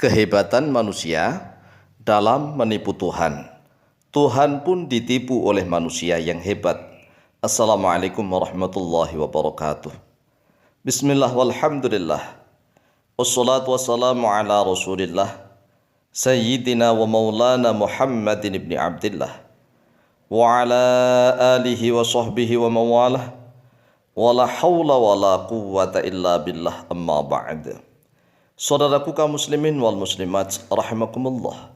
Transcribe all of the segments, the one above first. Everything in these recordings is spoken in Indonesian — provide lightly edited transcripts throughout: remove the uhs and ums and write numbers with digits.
Kehebatan manusia dalam menipu Tuhan. Tuhan pun ditipu oleh manusia yang hebat. Assalamualaikum warahmatullahi wabarakatuh. Bismillah walhamdulillah. Wassalatu wassalamu ala rasulillah. Sayyidina wa maulana Muhammadin ibni Abdillah. Wa ala alihi wa sahbihi wa mawalah. Wa la hawla wa la quwwata illa billah amma ba'd. Saudaraku kaum muslimin wal muslimat rahimakumullah.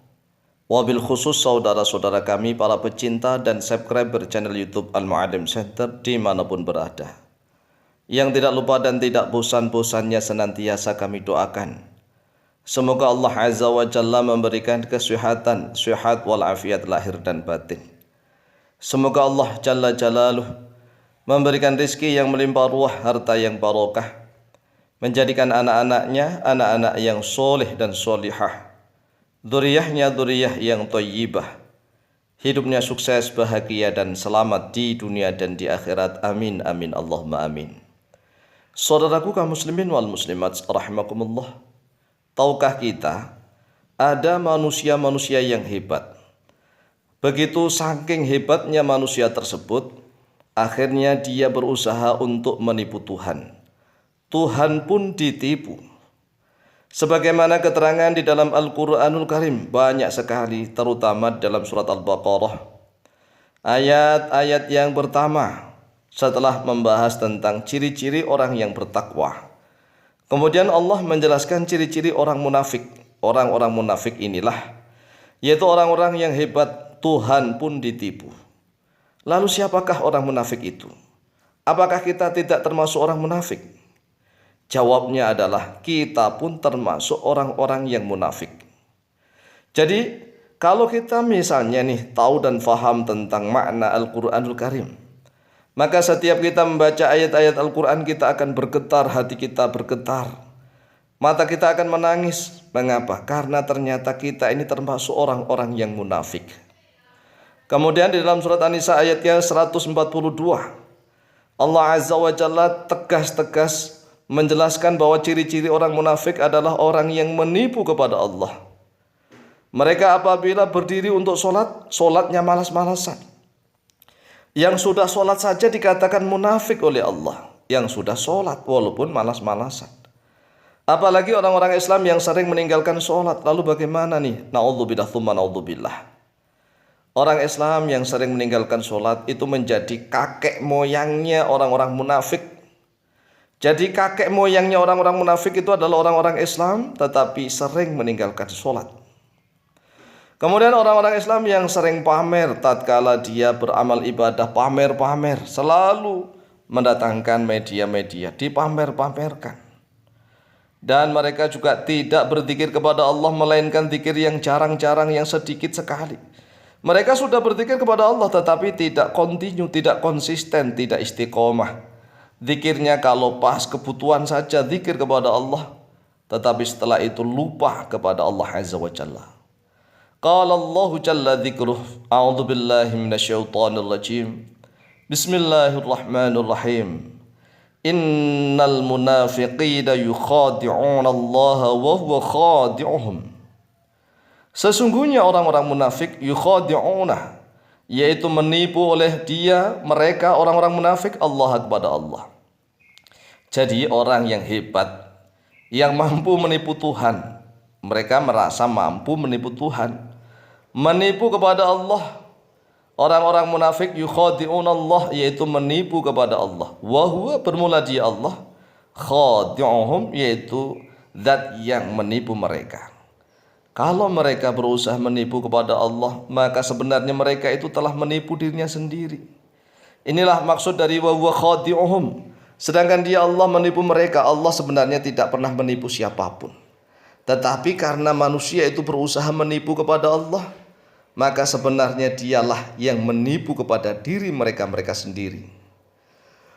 Wabil khusus saudara-saudara kami para pecinta dan subscriber channel YouTube Al-Mu'allim Center dimanapun berada, yang tidak lupa dan tidak bosan-bosannya senantiasa kami doakan, semoga Allah Azza wa Jalla memberikan kesehatan, sehat walafiat lahir dan batin. Semoga Allah Jalla Jalaluh memberikan rizki yang melimpah ruah, harta yang barokah, menjadikan anak-anaknya anak-anak yang soleh dan solihah, dzurriyyahnya dzurriyyah yang thayyibah, hidupnya sukses, bahagia dan selamat di dunia dan di akhirat. Amin amin Allahumma amin. Saudaraku kaum muslimin wal muslimat rahimakumullah, tahukah kita ada manusia-manusia yang hebat? Begitu saking hebatnya manusia tersebut, akhirnya dia berusaha untuk menipu Tuhan. Tuhan pun ditipu. Sebagaimana keterangan di dalam Al-Quranul Karim banyak sekali, terutama dalam surat Al-Baqarah. Ayat-ayat yang pertama setelah membahas tentang ciri-ciri orang yang bertakwa, kemudian Allah menjelaskan ciri-ciri orang munafik. Orang-orang munafik inilah, yaitu orang-orang yang hebat, Tuhan pun ditipu. Lalu siapakah orang munafik itu? Apakah kita tidak termasuk orang munafik? Jawabnya adalah kita pun termasuk orang-orang yang munafik. Jadi kalau kita misalnya tahu dan faham tentang makna Al-Quranul Karim, maka setiap kita membaca ayat-ayat Al-Quran kita akan bergetar, hati kita bergetar, mata kita akan menangis. Mengapa? Karena ternyata kita ini termasuk orang-orang yang munafik. Kemudian di dalam surat An-Nisa ayatnya 142, Allah Azza wa Jalla tegas-tegas menjelaskan bahwa ciri-ciri orang munafik adalah orang yang menipu kepada Allah. Mereka apabila berdiri untuk sholat, sholatnya malas-malasan. Yang sudah sholat saja dikatakan munafik oleh Allah, yang sudah sholat walaupun malas-malasan. Apalagi orang-orang Islam yang sering meninggalkan sholat. Lalu bagaimana Na'udzubillah tsumma na'udzubillah. Orang Islam yang sering meninggalkan sholat itu menjadi kakek moyangnya orang-orang munafik. Jadi kakek moyangnya orang-orang munafik itu adalah orang-orang Islam tetapi sering meninggalkan sholat. Kemudian orang-orang Islam yang sering pamer tatkala dia beramal ibadah, pamer-pamer, selalu mendatangkan media-media, dipamer-pamerkan. Dan mereka juga tidak berzikir kepada Allah melainkan zikir yang jarang-jarang, yang sedikit sekali. Mereka sudah berzikir kepada Allah tetapi tidak kontinu, tidak konsisten, tidak istiqomah. Zikirnya kalau pas kebutuhan saja zikir kepada Allah, tetapi setelah itu lupa kepada Allah Azza wa Jalla. Qala Allah Jalla dzikruh, a'udzu billahi minasyaitonir rajim. Bismillahirrahmanirrahim. Innal munafiqina yukhadi'una Allah wa huwa khadi'uhum. Sesungguhnya orang-orang munafik yukhadi'una, yaitu menipu oleh mereka orang-orang munafik Allah kepada Allah. Jadi orang yang hebat, yang mampu menipu Tuhan, mereka merasa mampu menipu Tuhan, menipu kepada Allah. Orang-orang munafik yukhadi'un Allah, yaitu menipu kepada Allah. Wa huwa, bermula dia Allah, khadi'uhum, yaitu zat yang menipu mereka. Kalau mereka berusaha menipu kepada Allah, maka sebenarnya mereka itu telah menipu dirinya sendiri. Inilah maksud dari wa huwa khadi'uhum. Sedangkan dia Allah menipu mereka. Allah sebenarnya tidak pernah menipu siapapun. Tetapi karena manusia itu berusaha menipu kepada Allah, maka sebenarnya dialah yang menipu kepada diri mereka sendiri.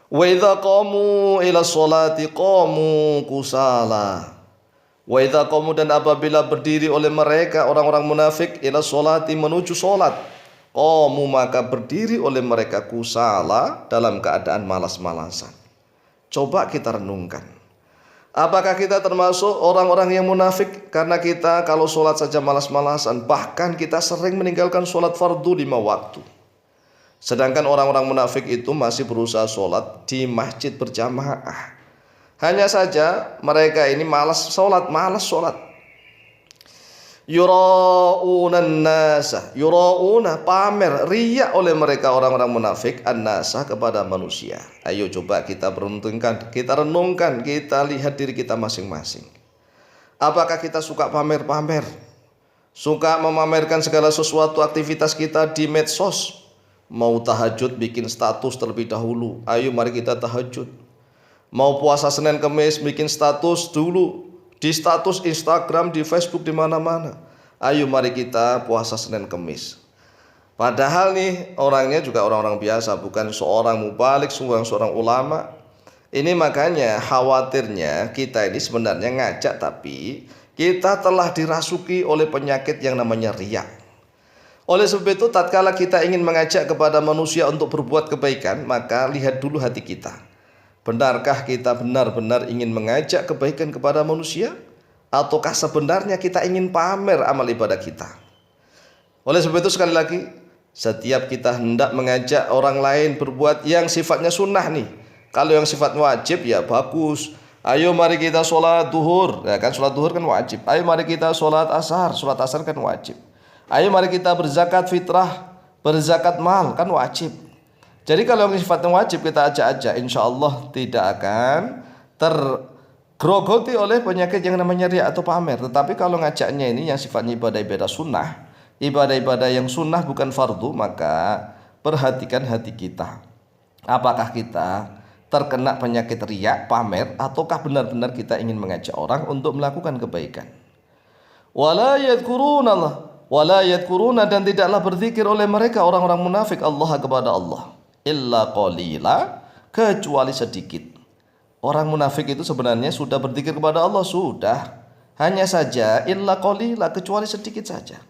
Wa idza qamu ila sholati qamu kusala. Wa idza qamu, dan apabila berdiri oleh mereka orang-orang munafik ila sholati, menuju sholat, qamu, maka berdiri oleh mereka kusala, dalam keadaan malas-malasan. Coba kita renungkan, Apakah kita termasuk orang-orang yang munafik karena kita kalau sholat saja malas-malasan, bahkan kita sering meninggalkan sholat fardu 5 waktu. Sedangkan orang-orang munafik itu masih berusaha sholat di masjid berjamaah. Hanya saja mereka ini malas sholat. Yura'una nasa, yura'una, pamer, riya oleh mereka orang-orang munafik an-nasa, kepada manusia. Ayo coba kita renungkan, kita lihat diri kita masing-masing. Apakah kita suka pamer-pamer? Suka memamerkan segala sesuatu aktivitas kita di medsos? Mau tahajud bikin status terlebih dahulu. Ayo mari kita tahajud. Mau puasa Senin Kemis bikin status dulu. Di status Instagram, di Facebook, di mana-mana. Ayo mari kita puasa Senin Kemis. Padahal nih orangnya juga orang-orang biasa, bukan seorang mubalik, seorang ulama. Ini makanya khawatirnya kita ini sebenarnya ngajak, tapi kita telah dirasuki oleh penyakit yang namanya riya. Oleh sebab itu tatkala kita ingin mengajak kepada manusia untuk berbuat kebaikan, maka lihat dulu hati kita. Benarkah kita benar-benar ingin mengajak kebaikan kepada manusia? Ataukah sebenarnya kita ingin pamer amal ibadah kita? Oleh sebab itu sekali lagi, setiap kita hendak mengajak orang lain berbuat yang sifatnya sunnah nih. Kalau yang sifat wajib ya bagus. Ayo mari kita sholat duhur, ya kan, sholat duhur kan wajib. Ayo mari kita sholat asar kan wajib. Ayo mari kita berzakat fitrah, berzakat mal kan wajib. Jadi kalau yang sifatnya wajib kita ajak-ajak, insya Allah tidak akan tergerogoti oleh penyakit yang namanya riya atau pamer. Tetapi kalau ngajaknya ini yang sifatnya ibadah-ibadah sunnah, ibadah-ibadah yang sunnah bukan fardu, maka perhatikan hati kita. Apakah kita terkena penyakit riya, pamer, ataukah benar-benar kita ingin mengajak orang untuk melakukan kebaikan? Wala yadhkuruna, dan tidaklah berzikir oleh mereka orang-orang munafik Allah kepada Allah. Illa qalila, kecuali sedikit. Orang munafik itu sebenarnya sudah berzikir kepada Allah, sudah. Hanya saja illa qalila, kecuali sedikit saja.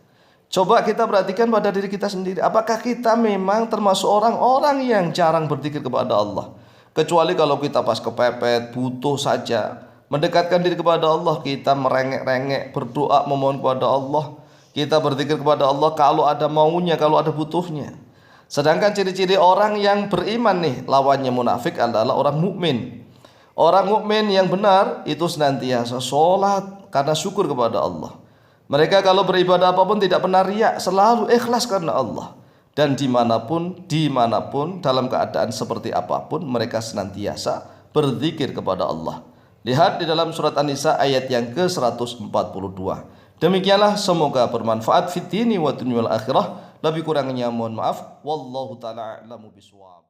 Coba kita perhatikan pada diri kita sendiri. Apakah kita memang termasuk orang-orang yang jarang berzikir kepada Allah? Kecuali kalau kita pas kepepet, butuh saja, mendekatkan diri kepada Allah, kita merengek-rengek, berdoa, memohon kepada Allah. Kita berzikir kepada Allah kalau ada maunya, kalau ada butuhnya. Sedangkan ciri-ciri orang yang beriman nih, lawannya munafik adalah orang mukmin. Orang mukmin yang benar itu senantiasa sholat karena syukur kepada Allah. Mereka kalau beribadah apapun tidak pernah riya, selalu ikhlas karena Allah. Dan dimanapun dalam keadaan seperti apapun mereka senantiasa berzikir kepada Allah. Lihat di dalam surat An-Nisa ayat yang ke-142. Demikianlah, semoga bermanfaat fid dini wa dunya wal akhirah. Lebih kurangnya mohon maaf. Wallahu ta'ala a'lamu bishawab.